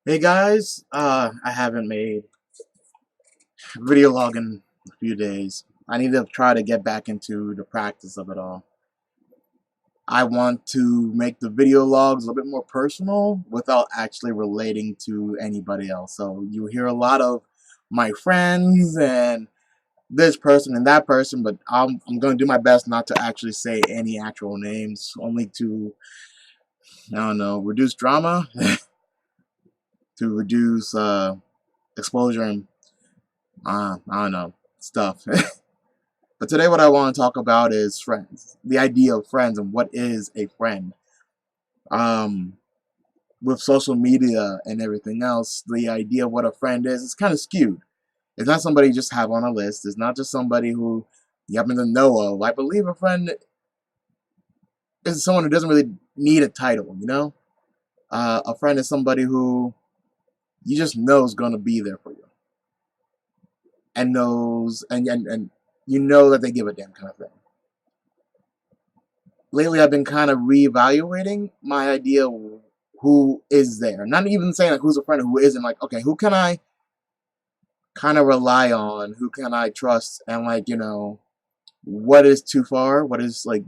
Hey guys, I haven't made a video log in a few days. I need to try to get back into the practice of it all. I want to make the video logs a little bit more personal without actually relating to anybody else. So you hear a lot of my friends and this person and that person, but I'm going to do my best not to actually say any actual names, only to, I don't know, reduce drama, to reduce exposure and I don't know, stuff. But today what I want to talk about is friends. The idea of friends and what is a friend. Um, with social media and everything else, the idea of what a friend is kind of skewed. It's not somebody you just have on a list. It's not just somebody who you happen to know of. I believe a friend is someone who doesn't really need a title, you know? A friend is somebody who you just know is going to be there for you and knows, and you know that they give a damn kind of thing. Lately I've been kind of reevaluating my idea of who is there. Not even saying like who's a friend and who isn't. Like, okay, who can I kind of rely on? Who can I trust? And like, what is too far? What is like,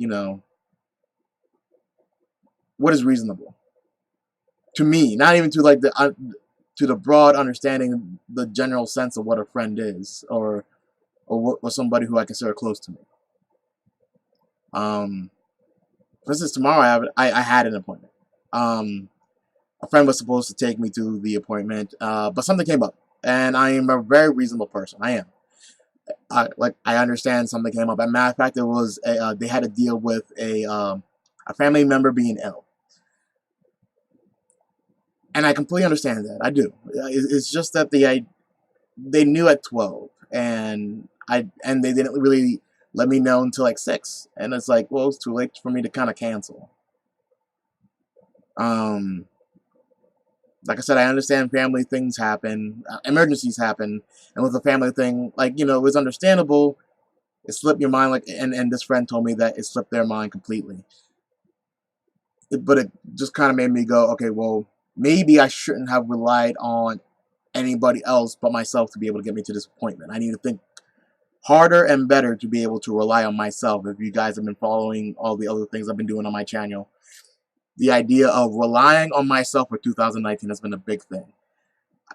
what is reasonable to me? Not even to like the to the broad understanding, the general sense of what a friend is, or somebody who I consider close to me. Um, for instance, tomorrow I had an appointment. Um, a friend was supposed to take me to the appointment, but something came up, and I am a very reasonable person. I am. I understand something came up. As a matter of fact, they had to deal with a family member being ill, and I completely understand that. I do. It's just that they knew at 12, and they didn't really let me know until like 6, and it's like, well, it's too late for me to kind of cancel. Um, like I said, I understand family things happen, emergencies happen, and with the family thing, like it was understandable. It slipped your mind, like, and this friend told me that it slipped their mind completely. But it just kind of made me go, okay, well, maybe I shouldn't have relied on anybody else but myself to be able to get me to this appointment. I need to think harder and better to be able to rely on myself. If you guys have been following all the other things I've been doing on my channel, the idea of relying on myself for 2019 has been a big thing.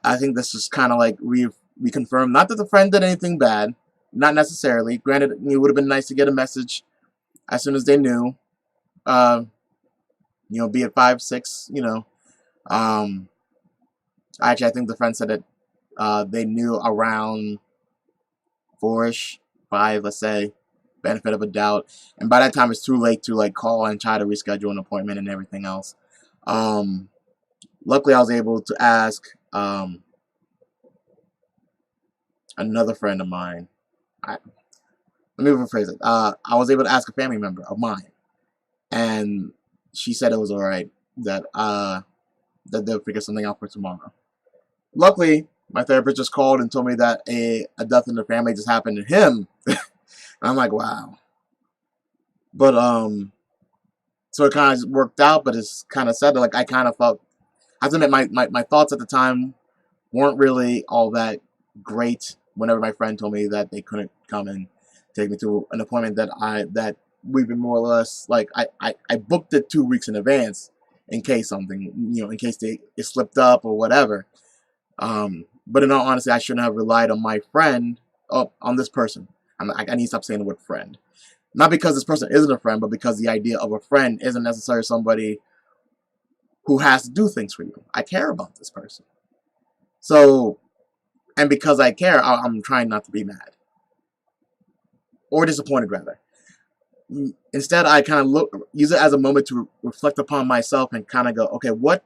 I think this is kind of like reconfirmed. Not that the friend did anything bad, not necessarily. Granted, it would have been nice to get a message as soon as they knew. Uh, be it 5, 6. Um, actually, I think the friend said that they knew around 4ish, 5, let's say, benefit of a doubt. And by that time, it's too late to like call and try to reschedule an appointment and everything else. Um, luckily, I was able to ask another friend of mine. Let me rephrase it. I was able to ask a family member of mine, and she said it was all right. That they'll figure something out for tomorrow. Luckily, my therapist just called and told me that a death in the family just happened to him. And I'm like, wow. But so it kind of worked out, but it's kind of sad that like I kind of felt. I have to admit, my thoughts at the time weren't really all that great. Whenever my friend told me that they couldn't come and take me to an appointment that we've been more or less like I booked it 2 weeks in advance in case something, in case it slipped up or whatever. But in all honesty, I shouldn't have relied on my friend, on this person. I need to stop saying the word friend. Not because this person isn't a friend, but because the idea of a friend isn't necessarily somebody who has to do things for you. I care about this person. So, and because I care, I'm trying not to be mad. Or disappointed, rather. Instead, I kind of use it as a moment to reflect upon myself and kind of go, okay, what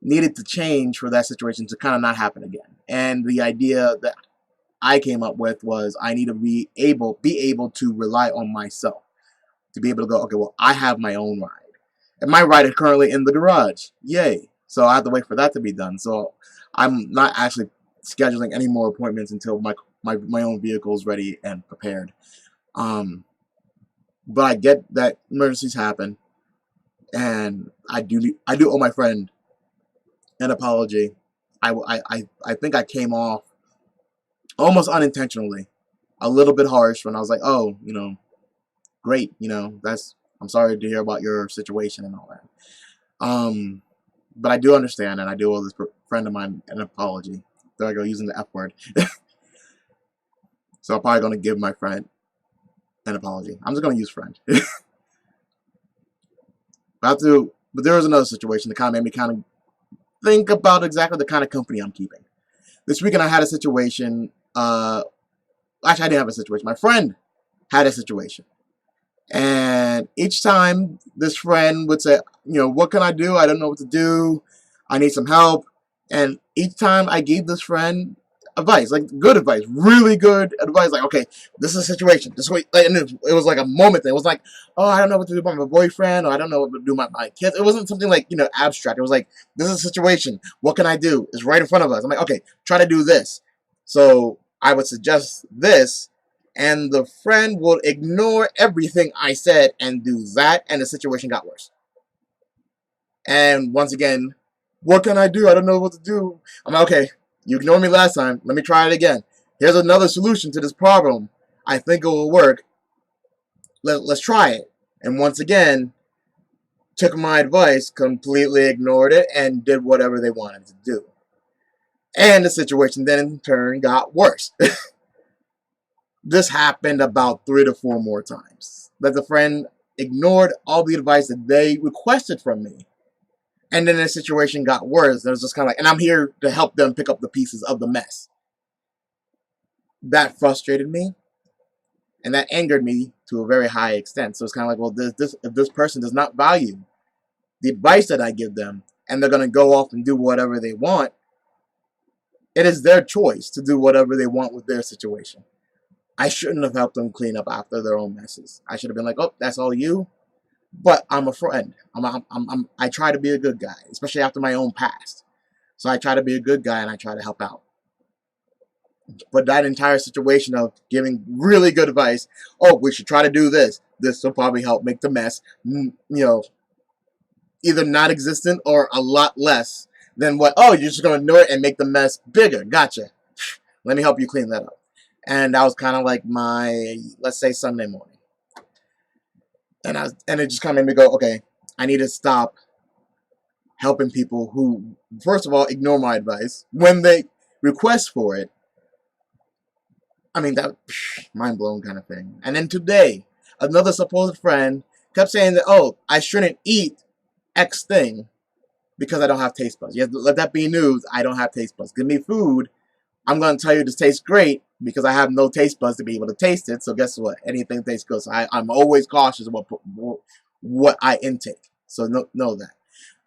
needed to change for that situation to kind of not happen again? And the idea that I came up with was I need to be able to rely on myself to be able to go, okay, well, I have my own ride. And my ride is currently in the garage. Yay. So I have to wait for that to be done. So I'm not actually scheduling any more appointments until my own vehicle is ready and prepared. But I get that emergencies happen, and I do owe my friend an apology, I think I came off almost unintentionally a little bit harsh when I was like, oh, great, I'm sorry to hear about your situation and all that. But I do understand, and I do owe this friend of mine an apology. There I go, using the F word. So I'm probably going to give my friend an apology. I'm just going to use friend. But there was another situation that kind of made me kind of think about exactly the kind of company I'm keeping. This weekend I had a situation. Actually, I didn't have a situation. My friend had a situation. And each time this friend would say, what can I do? I don't know what to do. I need some help. And each time I gave this friend advice, like good advice, really good advice. Like, okay, this is a situation. This way, and it was like a moment thing. It was like, oh, I don't know what to do about my boyfriend, or I don't know what to do about my kids. It wasn't something like, abstract. It was like, this is a situation. What can I do? It's right in front of us. I'm like, okay, try to do this. So I would suggest this, and the friend will ignore everything I said and do that, and the situation got worse. And once again, what can I do? I don't know what to do. I'm like, okay, you ignored me last time. Let me try it again. Here's another solution to this problem. I think it will work. Let's try it. And once again, took my advice, completely ignored it, and did whatever they wanted to do. And the situation then in turn got worse. This happened about 3 to 4 more times. That the friend ignored all the advice that they requested from me. And then the situation got worse. It was just kind of like, and I'm here to help them pick up the pieces of the mess. That frustrated me, and that angered me to a very high extent. So it's kind of like, well, if this person does not value the advice that I give them, and they're going to go off and do whatever they want, it is their choice to do whatever they want with their situation. I shouldn't have helped them clean up after their own messes. I should have been like, oh, that's all you. But I'm a friend. I try to be a good guy, especially after my own past. So I try to be a good guy and I try to help out. But that entire situation of giving really good advice, oh, we should try to do this. This will probably help make the mess, either not existent or a lot less than what, oh, you're just going to ignore it and make the mess bigger. Gotcha. Let me help you clean that up. And that was kind of like my, let's say, Sunday morning. And it just kind of made me go, okay, I need to stop helping people who, first of all, ignore my advice when they request for it. I mean, that mind blown kind of thing. And then today, another supposed friend kept saying that, oh, I shouldn't eat X thing because I don't have taste buds. You have to let that be news. I don't have taste buds. Give me food. I'm going to tell you this tastes great because I have no taste buds to be able to taste it. So guess what? Anything tastes good. So I'm always cautious about what I intake. So know that.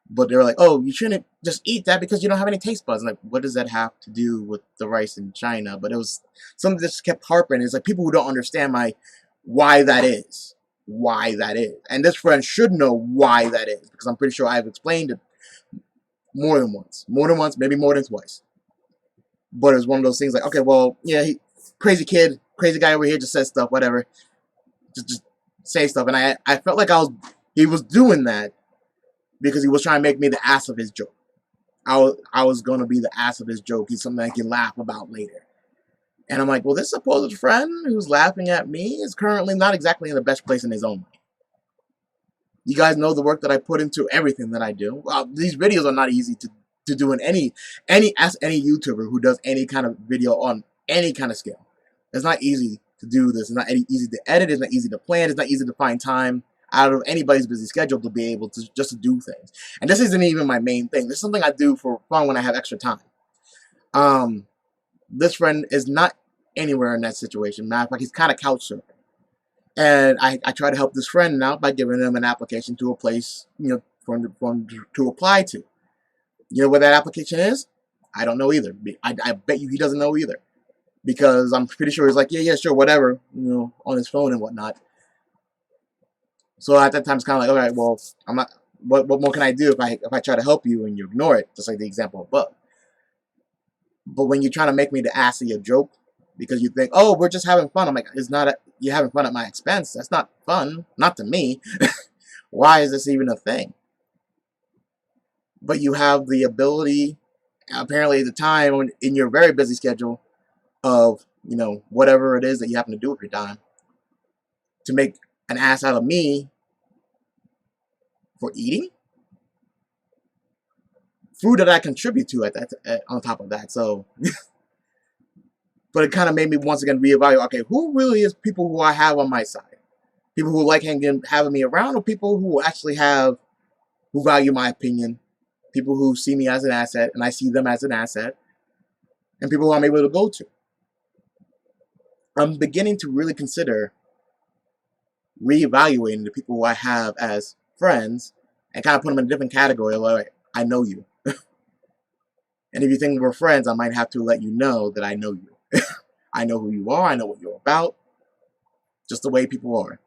But they were like, oh, you shouldn't just eat that because you don't have any taste buds. I'm like, what does that have to do with the rice in China? But it was something that just kept harping. It's like people who don't understand why that is. Why that is. And this friend should know why that is because I'm pretty sure I've explained it more than once. More than once, maybe more than twice. But it's one of those things like, okay, well, yeah, crazy kid, crazy guy over here just says stuff, whatever. Just say stuff. And I felt like he was doing that because he was trying to make me the ass of his joke. I was going to be the ass of his joke. He's something I can laugh about later. And I'm like, well, this supposed friend who's laughing at me is currently not exactly in the best place in his own mind. You guys know the work that I put into everything that I do. Well, these videos are not easy to do in ask any YouTuber who does any kind of video on any kind of scale. It's not easy to do this. It's not easy to edit. It's not easy to plan. It's not easy to find time out of anybody's busy schedule to be able to just do things. And this isn't even my main thing. This is something I do for fun when I have extra time. This friend is not anywhere in that situation. Matter of fact, he's kind of couch surfing. And I try to help this friend out by giving him an application to a place, for him to apply to. You know what that application is? I don't know either. I bet you he doesn't know either. Because I'm pretty sure he's like, yeah, sure, whatever, on his phone and whatnot. So at that time, it's kind of like, all right, well, I'm not. What more can I do if I try to help you and you ignore it, just like the example above? But when you're trying to make me the ass of your joke because you think, oh, we're just having fun, I'm like, you're having fun at my expense. That's not fun, not to me. Why is this even a thing? but you have the ability, apparently at the time, in your very busy schedule of, whatever it is that you happen to do with your time, to make an ass out of me for eating food that I contribute to on top of that. So, but it kind of made me once again reevaluate. Okay, who really is people who I have on my side? People who like having me around, or people who actually who value my opinion? People who see me as an asset and I see them as an asset, and people who I'm able to go to. I'm beginning to really consider reevaluating the people who I have as friends and kind of put them in a different category. Like, I know you. And if you think we're friends, I might have to let you know that I know you. I know who you are. I know what you're about. Just the way people are.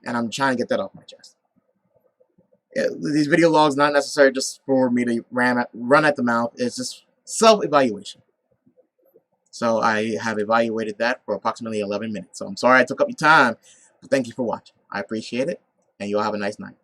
And I'm trying to get that off my chest. These video logs not necessarily just for me to run at the mouth. It's just self-evaluation. So I have evaluated that for approximately 11 minutes. So I'm sorry I took up your time, but thank you for watching. I appreciate it, and you'll have a nice night.